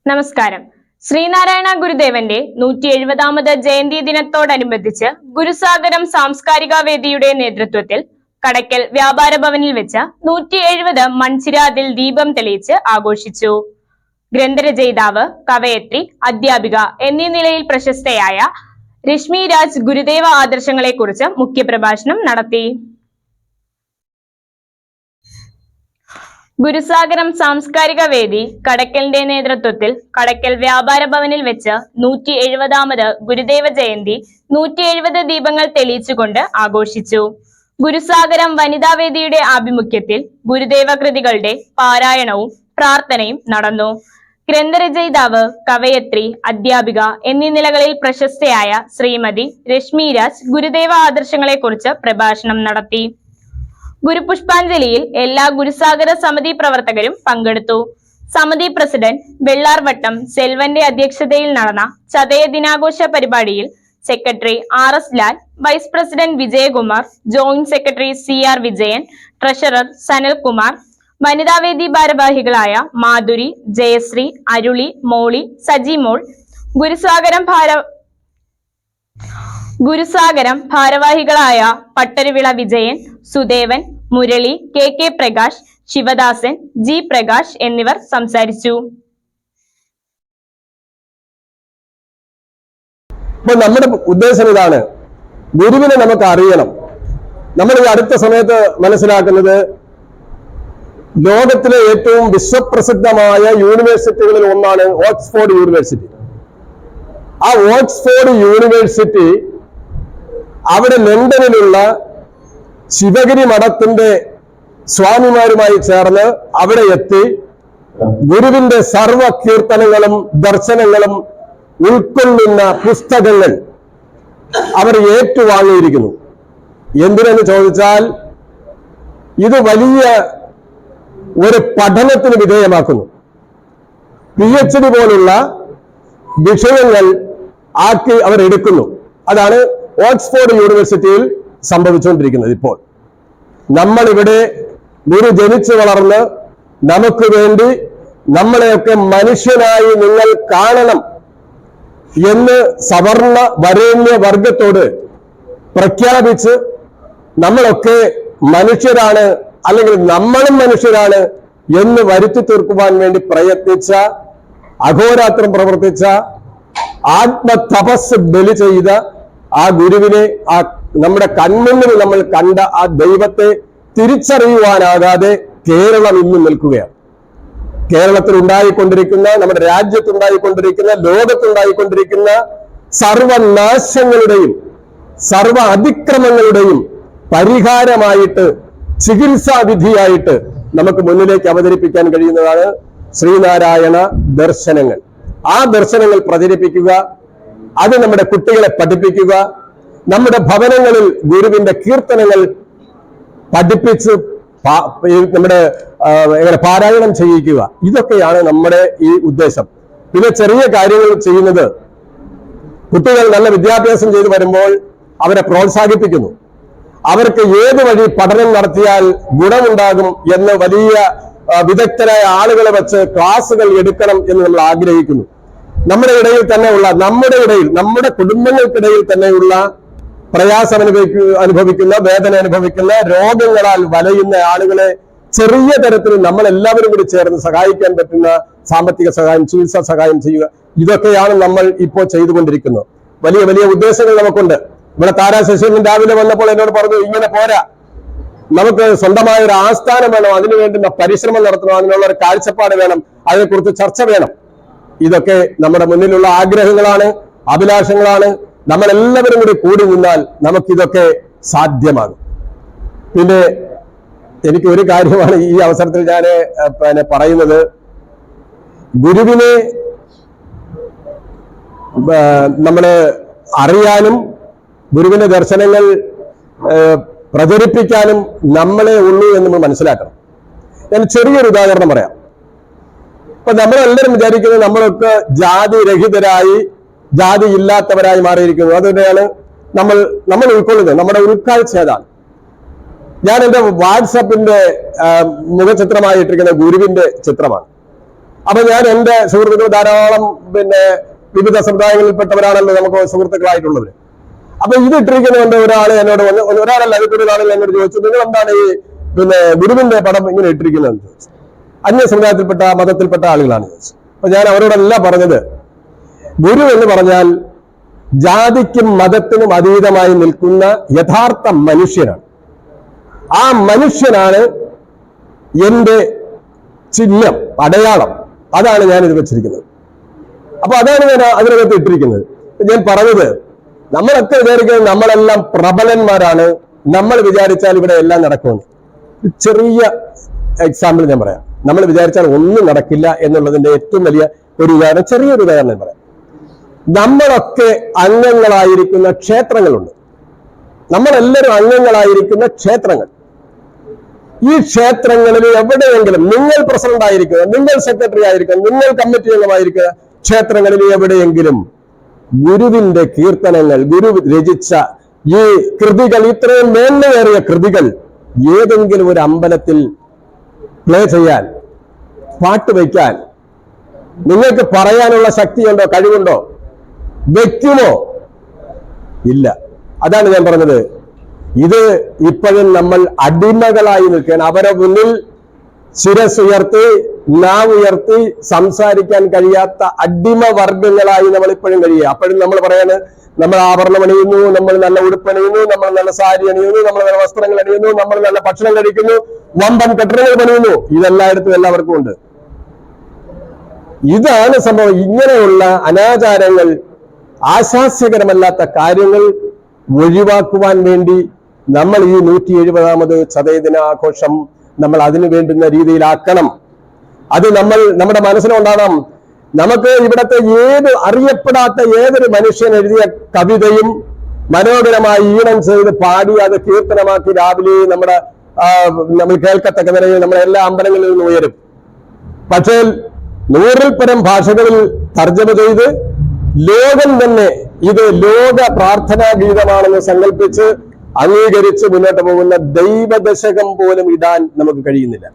നമസ്കാരം. ശ്രീനാരായണ ഗുരുദേവന്റെ 170ാമത് ജയന്തി ദിനത്തോടനുബന്ധിച്ച് ഗുരുസാഗരം സാംസ്കാരിക വേദിയുടെ നേതൃത്വത്തിൽ കടയ്ക്കൽ വ്യാപാര ഭവനിൽ വെച്ച് 170 മൺചിരാതിൽ ദീപം തെളിയിച്ച് ആഘോഷിച്ചു. ഗ്രന്ഥരചയിതാവ്, കവയത്രി, അധ്യാപിക എന്നീ നിലയിൽ പ്രശസ്തയായ രശ്മി രാജ് ഗുരുദേവ ആദർശങ്ങളെക്കുറിച്ച് മുഖ്യപ്രഭാഷണം നടത്തി. ഗുരുസാഗരം സാംസ്കാരിക വേദി കടയ്ക്കലിന്റെ നേതൃത്വത്തിൽ കടയ്ക്കൽ വ്യാപാര ഭവനിൽ വെച്ച് 170ാമത് ഗുരുദേവ ജയന്തി 170 ദീപങ്ങൾ തെളിയിച്ചുകൊണ്ട് ആഘോഷിച്ചു. ഗുരുസാഗരം വനിതാവേദിയുടെ ആഭിമുഖ്യത്തിൽ ഗുരുദേവ കൃതികളുടെ പാരായണവും പ്രാർത്ഥനയും നടന്നു. ഗ്രന്ഥരചയിതാവ്, കവയത്രി, അധ്യാപിക എന്നീ നിലകളിൽ പ്രശസ്തയായ ശ്രീമതി രശ്മി രാജ് ഗുരുദേവ ആദർശങ്ങളെക്കുറിച്ച് പ്രഭാഷണം നടത്തി. ഗുരുപുഷ്പാഞ്ജലിയിൽ എല്ലാ ഗുരുസാഗര സമിതി പ്രവർത്തകരും പങ്കെടുത്തു. സമിതി പ്രസിഡന്റ് വെള്ളാർവട്ടം സെൽവന്റെ അധ്യക്ഷതയിൽ നടന്ന ചതയ ദിനാഘോഷ പരിപാടിയിൽ secretary RS Lal, vice president Vijayakumar, joint secretary CR Vijayan, treasurer Sanalkumar, വനിതാവേദി ഭാരവാഹികളായ മാധുരി, ജയശ്രീ, അരുളി, മോളി, സജിമോൾ, ഗുരുസാഗരം ഭാരവാഹികളായ പട്ടരുവിള വിജയൻ, സുദേവൻ, മുരളി, KK പ്രകാശ്, ശിവദാസൻ, G പ്രകാശ് എന്നിവർ സംസാരിച്ചു. നമ്മുടെ ഉദ്ദേശം ഇതാണ്, ഗുരുവിനെ നമുക്ക് അറിയണം. നമ്മൾ ഈ അടുത്ത സമയത്ത് മനസ്സിലാക്കുന്നത് ലോകത്തിലെ ഏറ്റവും വിശ്വപ്രസിദ്ധമായ യൂണിവേഴ്സിറ്റികളിൽ ഒന്നാണ് ഓക്സ്ഫോർഡ് യൂണിവേഴ്സിറ്റി. ആ ഓക്സ്ഫോർഡ് യൂണിവേഴ്സിറ്റി അവിടെ ലണ്ടനിലുള്ള ശിവഗിരി മഠത്തിന്റെ സ്വാമിമാരുമായി ചേർന്ന് അവിടെ എത്തി ഗുരുവിന്റെ സർവ കീർത്തനങ്ങളും ദർശനങ്ങളും ഉൾക്കൊള്ളുന്ന പുസ്തകങ്ങൾ അവർ ഏറ്റുവാങ്ങിയിരിക്കുന്നു. എന്തിനെന്ന് ചോദിച്ചാൽ ഇത് വലിയ ഒരു പഠനത്തിന് വിധേയമാക്കുന്നു. PhD പോലുള്ള വിഷയങ്ങൾ ആക്കി അവർ എടുക്കുന്നു. അതാണ് ഓക്സ്ഫോർഡ് യൂണിവേഴ്സിറ്റിയിൽ സംഭവിച്ചുകൊണ്ടിരിക്കുന്നത്. ഇപ്പോൾ നമ്മളിവിടെ ഗുരു ജനിച്ചു വളർന്ന് നമുക്ക് വേണ്ടി നമ്മളെയൊക്കെ മനുഷ്യനായി നിങ്ങൾ കാണണം എന്ന് സവർണ വരേണ്യ വർഗത്തോട് പ്രഖ്യാപിച്ച് നമ്മളൊക്കെ മനുഷ്യരാണ്, അല്ലെങ്കിൽ നമ്മളും മനുഷ്യരാണ് എന്ന് വരുത്തി തീർക്കുവാൻ വേണ്ടി പ്രയത്നിച്ച, അഹോരാത്രം പ്രവർത്തിച്ച, ആത്മതപസ് ബലി ചെയ്ത ആ ഗുരുവിനെ, ആ നമ്മുടെ കൺമുന്നിൽ നമ്മൾ കണ്ട ആ ദൈവത്തെ തിരിച്ചറിയുവാനാകാതെ കേരളം ഇന്ന് നിൽക്കുകയാണ്. കേരളത്തിൽ ഉണ്ടായിക്കൊണ്ടിരിക്കുന്ന, നമ്മുടെ രാജ്യത്തുണ്ടായിക്കൊണ്ടിരിക്കുന്ന, ലോകത്തുണ്ടായിക്കൊണ്ടിരിക്കുന്ന സർവനാശങ്ങളുടെയും സർവ അതിക്രമങ്ങളുടെയും പരിഹാരമായിട്ട്, ചികിത്സാവിധിയായിട്ട് നമുക്ക് മുന്നിലേക്ക് അവതരിപ്പിക്കാൻ കഴിയുന്നതാണ് ശ്രീനാരായണ ദർശനങ്ങൾ. ആ ദർശനങ്ങൾ പ്രചരിപ്പിക്കുക, അത് നമ്മുടെ കുട്ടികളെ പഠിപ്പിക്കുക, നമ്മുടെ ഭവനങ്ങളിൽ ഗുരുവിന്റെ കീർത്തനങ്ങൾ പഠിപ്പിച്ച് നമ്മുടെ പാരായണം ചെയ്യിക്കുക. ഇതൊക്കെയാണ് നമ്മുടെ ഈ ഉദ്ദേശം. പിന്നെ ചെറിയ കാര്യങ്ങൾ ചെയ്യുന്നത്, കുട്ടികൾ നല്ല വിദ്യാഭ്യാസം ചെയ്തു വരുമ്പോൾ അവരെ പ്രോത്സാഹിപ്പിക്കുന്നു. അവർക്ക് ഏത് വഴി പഠനം നടത്തിയാൽ ഗുണമുണ്ടാകും എന്ന് വലിയ വിദഗ്ധരായ ആളുകളെ വെച്ച് ക്ലാസുകൾ എടുക്കണം എന്ന് നമ്മൾ ആഗ്രഹിക്കുന്നു. നമ്മുടെ ഇടയിൽ തന്നെയുള്ള, നമ്മുടെ കുടുംബങ്ങൾക്കിടയിൽ തന്നെയുള്ള പ്രയാസം അനുഭവിക്കുന്ന, വേദന അനുഭവിക്കുന്ന, രോഗങ്ങളാൽ വലയുന്ന ആളുകളെ ചെറിയ തരത്തിൽ നമ്മൾ എല്ലാവരും കൂടി ചേർന്ന് സഹായിക്കാൻ പറ്റുന്ന സാമ്പത്തിക സഹായം, ചികിത്സാ സഹായം ചെയ്യുക. ഇതൊക്കെയാണ് നമ്മൾ ഇപ്പോൾ ചെയ്തുകൊണ്ടിരിക്കുന്നത്. വലിയ വലിയ ഉദ്ദേശങ്ങൾ നമുക്കുണ്ട്. ഇവിടെ താരാ ശശീന്ദ്രൻ രാവിലെ വന്നപ്പോൾ എന്നോട് പറഞ്ഞു, ഇങ്ങനെ പോരാ, നമുക്ക് സ്വന്തമായ ഒരു ആസ്ഥാനം വേണം, അതിനു വേണ്ടുന്ന പരിശ്രമം നടത്തണം, അതിനുള്ള ഒരു കാഴ്ചപ്പാട് വേണം, അതിനെക്കുറിച്ച് ചർച്ച വേണം. ഇതൊക്കെ നമ്മുടെ മുന്നിലുള്ള ആഗ്രഹങ്ങളാണ്, അഭിലാഷങ്ങളാണ്. നമ്മളെല്ലാവരും കൂടി നിന്നാൽ നമുക്കിതൊക്കെ സാധ്യമാകും. പിന്നെ എനിക്ക് ഒരു കാര്യമാണ് ഈ അവസരത്തിൽ ഞാൻ പറയുന്നത്, ഗുരുവിനെ നമ്മള് അറിയാനും ഗുരുവിന്റെ ദർശനങ്ങൾ പ്രചരിപ്പിക്കാനും നമ്മളെ ഉള്ളൂ എന്ന് നമ്മൾ മനസ്സിലാക്കണം. ഞാൻ ചെറിയൊരു ഉദാഹരണം പറയാം. ഇപ്പൊ നമ്മളെല്ലാവരും വിചാരിക്കുന്നത് നമ്മളൊക്കെ ജാതി രഹിതരായി, ജാതി ഇല്ലാത്തവരായി മാറിയിരിക്കുന്നു. അതുതന്നെയാണ് നമ്മൾ ഉൾക്കൊള്ളുന്നത്. നമ്മുടെ ഉൾക്കാഴ്ച ഏതാണ്? ഞാൻ എൻ്റെ വാട്സപ്പിന്റെ മുഖചിത്രമായിട്ടിരിക്കുന്ന ഗുരുവിന്റെ ചിത്രമാണ്. അപ്പൊ ഞാൻ എന്റെ സുഹൃത്തുക്കൾ ധാരാളം വിവിധ സമുദായങ്ങളിൽപ്പെട്ടവരാണല്ലോ നമുക്ക് സുഹൃത്തുക്കളായിട്ടുള്ളത്. അപ്പൊ ഇത് ഇട്ടിരിക്കുന്നതുകൊണ്ട് ഒരാള് എന്നോട് വന്ന്, ഒരാളല്ല അതിൽ ഒരാളിൽ എന്നോട് ചോദിച്ചു, നിങ്ങൾ എന്താണ് ഈ ഗുരുവിന്റെ പടം ഇങ്ങനെ ഇട്ടിരിക്കുന്നതെന്ന് ചോദിച്ചു. അന്യ സമുദായത്തിൽപ്പെട്ട മതത്തിൽപ്പെട്ട ആളുകളാണ് ചോദിച്ചു. അപ്പൊ ഞാൻ അവരോടെല്ലാം പറഞ്ഞത്, ഗുരു എന്ന് പറഞ്ഞാൽ ജാതിക്കും മതത്തിനും അതീതമായി നിൽക്കുന്ന യഥാർത്ഥ മനുഷ്യനാണ്. ആ മനുഷ്യനാണ് എന്റെ ചിഹ്നം, അടയാളം. അതാണ് ഞാൻ ഇത് വെച്ചിരിക്കുന്നത്. അപ്പൊ അതാണ് ഞാൻ അതിനകത്ത് ഇട്ടിരിക്കുന്നത്. ഞാൻ പറഞ്ഞത്, നമ്മളൊക്കെ വിചാരിക്കുന്നത് നമ്മളെല്ലാം പ്രബലന്മാരാണ്, നമ്മൾ വിചാരിച്ചാൽ ഇവിടെ എല്ലാം നടക്കുമെന്ന്. ചെറിയ എക്സാമ്പിൾ ഞാൻ പറയാം. നമ്മൾ വിചാരിച്ചാൽ ഒന്നും നടക്കില്ല എന്നുള്ളതിന്റെ ഏറ്റവും വലിയ ഒരു ഉദാഹരണം, ചെറിയൊരു ഉദാഹരണം ഞാൻ പറയാം. നമ്മളൊക്കെ അംഗങ്ങളായിരിക്കുന്ന ക്ഷേത്രങ്ങളുണ്ട്. നമ്മളെല്ലാവരും അംഗങ്ങളായിരിക്കുന്ന ക്ഷേത്രങ്ങൾ. ഈ ക്ഷേത്രങ്ങളിൽ എവിടെയെങ്കിലും നിങ്ങൾ പ്രസിഡന്റ് ആയിരിക്കുക, നിങ്ങൾ സെക്രട്ടറി ആയിരിക്കുക, നിങ്ങൾ കമ്മിറ്റി അംഗമായിരിക്കുക, ക്ഷേത്രങ്ങളിൽ എവിടെയെങ്കിലും ഗുരുവിന്റെ കീർത്തനങ്ങൾ, ഗുരു രചിച്ച ഈ കൃതികൾ, ഇത്രയും മേന്മയേറിയ കൃതികൾ ഏതെങ്കിലും ഒരു അമ്പലത്തിൽ പ്ലേ ചെയ്യാൻ, പാട്ട് വയ്ക്കാൻ നിങ്ങൾക്ക് പറയാനുള്ള ശക്തിയുണ്ടോ, കഴിവുണ്ടോ? വെക്കുമോ? ഇല്ല. അതാണ് ഞാൻ പറഞ്ഞത്. ഇത് ഇപ്പോഴും നമ്മൾ അടിമകളായി നിൽക്കുകയാണ്. അവരെ മുന്നിൽ ശിരസുയർത്തി, നാവുയർത്തി സംസാരിക്കാൻ കഴിയാത്ത അടിമ വർഗങ്ങളായി നമ്മൾ ഇപ്പോഴും കഴിയുക. അപ്പോഴും നമ്മൾ പറയാണ്, നമ്മൾ ആഭരണം അണിയുന്നു, നമ്മൾ നല്ല ഉടുപ്പണിയുന്നു, നമ്മൾ നല്ല സാരി അണിയുന്നു, നമ്മൾ നല്ല വസ്ത്രങ്ങൾ അണിയുന്നു, നമ്മൾ നല്ല ഭക്ഷണം കഴിക്കുന്നു, വമ്പൻ കെട്ടിടങ്ങൾ പണിയുന്നു. ഇതെല്ലായിടത്തും എല്ലാവർക്കും ഉണ്ട്. ഇതാണ് സംഭവം. ഇങ്ങനെയുള്ള അനാചാരങ്ങൾ, ആശാസ്യകരമല്ലാത്ത കാര്യങ്ങൾ ഒഴിവാക്കുവാൻ വേണ്ടി നമ്മൾ ഈ 170ാമത് ചതയദിനാഘോഷം നമ്മൾ അതിനു വേണ്ടുന്ന രീതിയിലാക്കണം. അത് നമ്മുടെ മനസ്സിലുണ്ടാകണം. നമുക്ക് ഇവിടത്തെ അറിയപ്പെടാത്ത ഏതൊരു മനുഷ്യൻ എഴുതിയ കവിതയും മനോഹരമായി ഈണം ചെയ്ത് പാടി അത് കീർത്തനമാക്കി രാവിലെ നമ്മൾ കേൾക്കത്തക്ക നിലയിൽ നമ്മുടെ എല്ലാ അമ്പലങ്ങളിൽ നിന്ന് ഉയരും. പക്ഷേ 100-ൽ പരം ഭാഷകളിൽ തർജ്ജമ ചെയ്ത് ലോകം തന്നെ ഇത് ലോക പ്രാർത്ഥനാ ഗീതമാണെന്ന് സങ്കല്പിച്ച് അംഗീകരിച്ച് മുന്നോട്ട് പോകുന്ന ദൈവദശകം പോലും ഇടാൻ നമുക്ക് കഴിയുന്നില്ല.